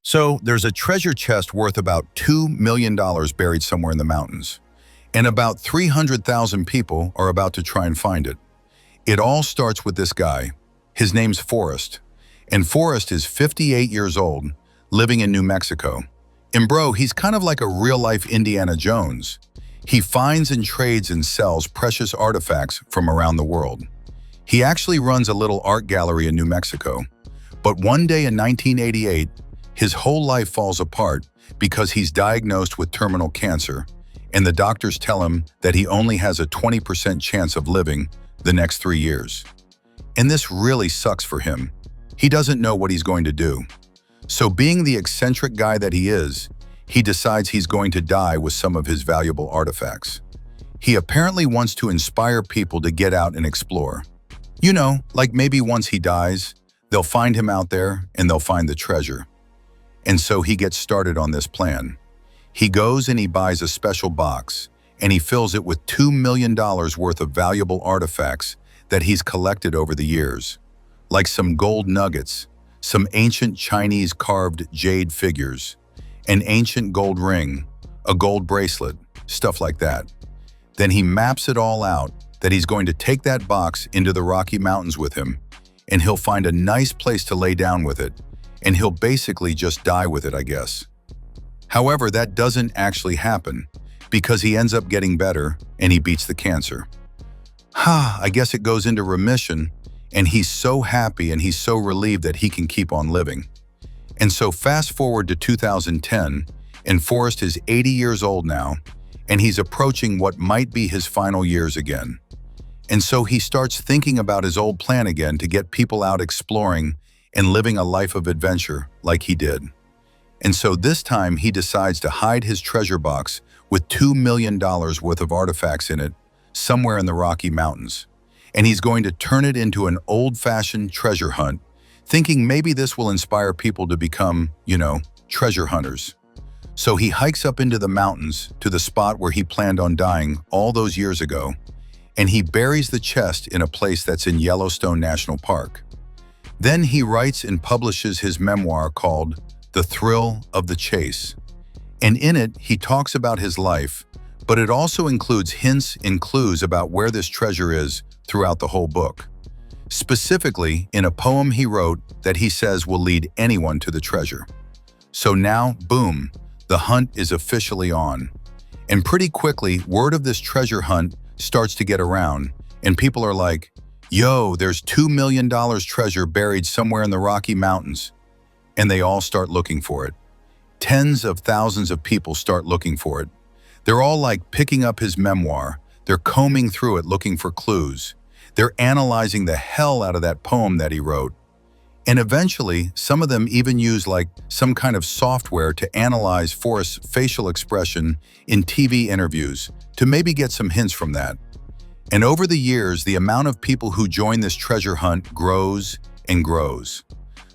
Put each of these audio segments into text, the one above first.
So there's a treasure chest worth about $2 million buried somewhere in the mountains, and about 300,000 people are about to try and find it. It all starts with this guy. His name's Forrest, and Forrest is 58 years old, living in New Mexico. And bro, he's kind of like a real-life Indiana Jones. He finds and trades and sells precious artifacts from around the world. He actually runs a little art gallery in New Mexico. But one day in 1988, his whole life falls apart because he's diagnosed with terminal cancer, and the doctors tell him that he only has a 20% chance of living the next 3 years. And this really sucks for him. He doesn't know what he's going to do. So being the eccentric guy that he is, he decides he's going to die with some of his valuable artifacts. He apparently wants to inspire people to get out and explore. You know, like maybe once he dies, they'll find him out there and they'll find the treasure. And so he gets started on this plan. He goes and he buys a special box, and he fills it with $2 million worth of valuable artifacts that he's collected over the years, like some gold nuggets, some ancient Chinese carved jade figures, an ancient gold ring, a gold bracelet, stuff like that. Then he maps it all out that he's going to take that box into the Rocky Mountains with him, and he'll find a nice place to lay down with it, and he'll basically just die with it, I guess. However, that doesn't actually happen because he ends up getting better and he beats the cancer. I guess it goes into remission, and he's so happy and he's so relieved that he can keep on living. And so fast forward to 2010, and Forrest is 80 years old now, and he's approaching what might be his final years again. And so he starts thinking about his old plan again to get people out exploring and living a life of adventure like he did. And so this time he decides to hide his treasure box with $2 million worth of artifacts in it somewhere in the Rocky Mountains. And he's going to turn it into an old-fashioned treasure hunt, thinking maybe this will inspire people to become, treasure hunters. So he hikes up into the mountains to the spot where he planned on dying all those years ago, and he buries the chest in a place that's in Yellowstone National Park. Then he writes and publishes his memoir called The Thrill of the Chase. And in it, he talks about his life, but it also includes hints and clues about where this treasure is throughout the whole book. Specifically, in a poem he wrote that he says will lead anyone to the treasure. So now, boom, the hunt is officially on. And pretty quickly, word of this treasure hunt starts to get around, and people are like, yo, there's $2 million treasure buried somewhere in the Rocky Mountains. And they all start looking for it. Tens of thousands of people start looking for it. They're all like picking up his memoir. They're combing through it looking for clues. They're analyzing the hell out of that poem that he wrote. And eventually, some of them even use like some kind of software to analyze Forrest's facial expression in TV interviews to maybe get some hints from that. And over the years, the amount of people who join this treasure hunt grows and grows.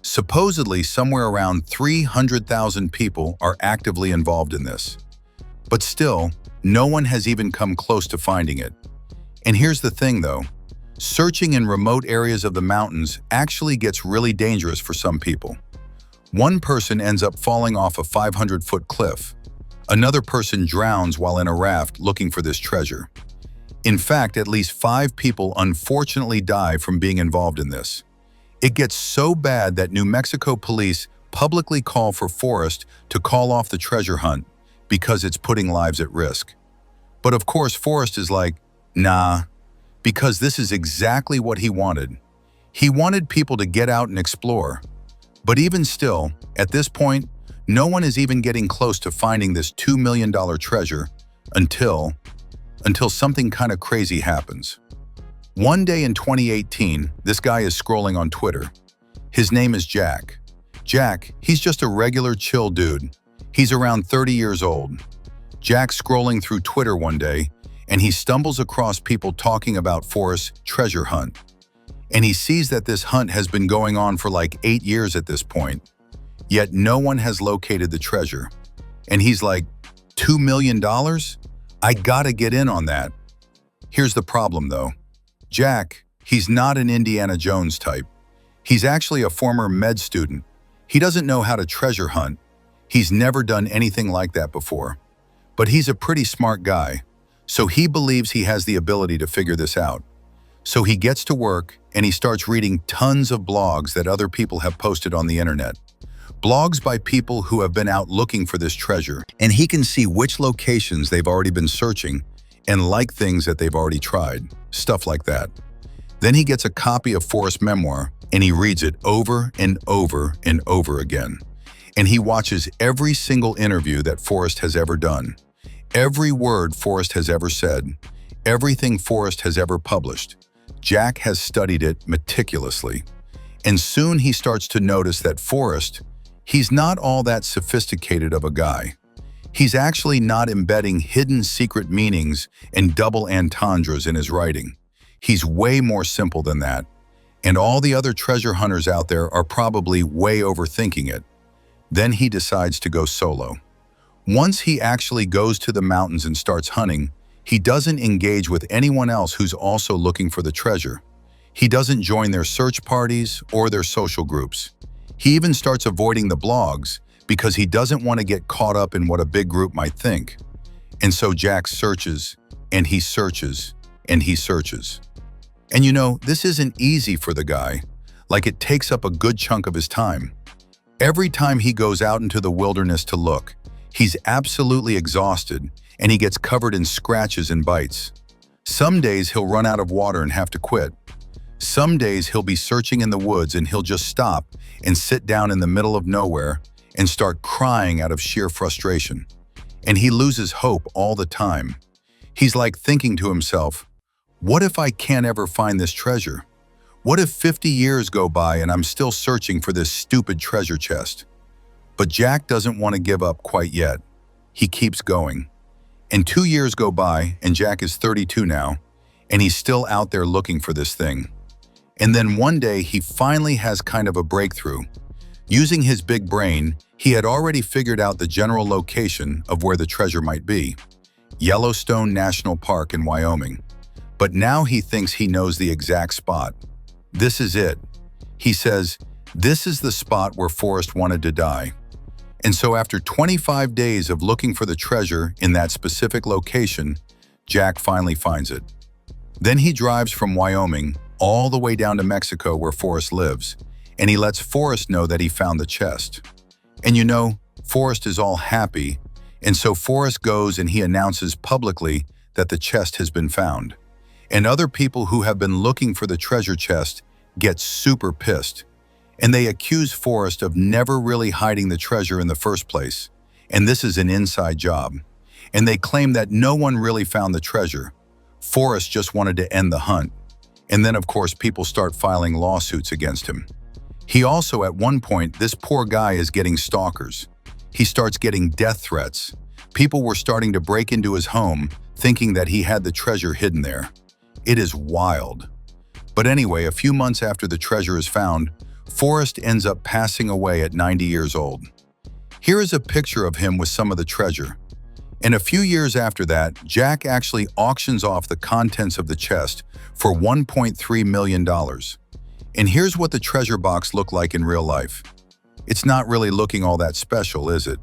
Supposedly, somewhere around 300,000 people are actively involved in this. But still, no one has even come close to finding it. And here's the thing though, searching in remote areas of the mountains actually gets really dangerous for some people. One person ends up falling off a 500-foot cliff. Another person drowns while in a raft looking for this treasure. In fact, at least 5 people unfortunately die from being involved in this. It gets so bad that New Mexico police publicly call for Forrest to call off the treasure hunt because it's putting lives at risk. But of course, Forrest is like, nah, because this is exactly what he wanted. He wanted people to get out and explore. But even still, at this point, no one is even getting close to finding this $2 million treasure until something kind of crazy happens. One day in 2018, this guy is scrolling on Twitter. His name is Jack. Jack, he's just a regular chill dude. He's around 30 years old. Jack's scrolling through Twitter one day, and he stumbles across people talking about Forrest's treasure hunt. And he sees that this hunt has been going on for like 8 years at this point, yet no one has located the treasure. And he's like, $2 million? I gotta get in on that. Here's the problem though. Jack, he's not an Indiana Jones type. He's actually a former med student. He doesn't know how to treasure hunt. He's never done anything like that before. But he's a pretty smart guy, so he believes he has the ability to figure this out. So he gets to work and he starts reading tons of blogs that other people have posted on the internet. Blogs by people who have been out looking for this treasure, and he can see which locations they've already been searching and like things that they've already tried, stuff like that. Then he gets a copy of Forrest's memoir and he reads it over and over and over again. And he watches every single interview that Forrest has ever done, every word Forrest has ever said, everything Forrest has ever published. Jack has studied it meticulously. And soon he starts to notice that Forrest, he's not all that sophisticated of a guy. He's actually not embedding hidden secret meanings and double entendres in his writing. He's way more simple than that. And all the other treasure hunters out there are probably way overthinking it. Then he decides to go solo. Once he actually goes to the mountains and starts hunting, he doesn't engage with anyone else who's also looking for the treasure. He doesn't join their search parties or their social groups. He even starts avoiding the blogs because he doesn't want to get caught up in what a big group might think. And so Jack searches, and he searches, and he searches. And you know, this isn't easy for the guy. Like, it takes up a good chunk of his time. Every time he goes out into the wilderness to look, he's absolutely exhausted, and he gets covered in scratches and bites. Some days he'll run out of water and have to quit. Some days he'll be searching in the woods and he'll just stop and sit down in the middle of nowhere and start crying out of sheer frustration. And he loses hope all the time. He's like thinking to himself, what if I can't ever find this treasure? What if 50 years go by and I'm still searching for this stupid treasure chest? But Jack doesn't want to give up quite yet. He keeps going. And 2 years go by, and Jack is 32 now, and he's still out there looking for this thing. And then one day, he finally has kind of a breakthrough. Using his big brain, he had already figured out the general location of where the treasure might be: Yellowstone National Park in Wyoming. But now he thinks he knows the exact spot. This is it. He says, this is the spot where Forrest wanted to die. And so after 25 days of looking for the treasure in that specific location, Jack finally finds it. Then he drives from Wyoming all the way down to Mexico where Forrest lives, and he lets Forrest know that he found the chest. And you know, Forrest is all happy, and so Forrest goes and he announces publicly that the chest has been found. And other people who have been looking for the treasure chest get super pissed, and they accuse Forrest of never really hiding the treasure in the first place, and this is an inside job. And they claim that no one really found the treasure. Forrest just wanted to end the hunt. And then, of course, people start filing lawsuits against him. He also, at one point, this poor guy is getting stalkers. He starts getting death threats. People were starting to break into his home, thinking that he had the treasure hidden there. It is wild. But anyway, a few months after the treasure is found, Forrest ends up passing away at 90 years old. Here is a picture of him with some of the treasure. And a few years after that, Jack actually auctions off the contents of the chest for $1.3 million. And here's what the treasure box looked like in real life. It's not really looking all that special, is it?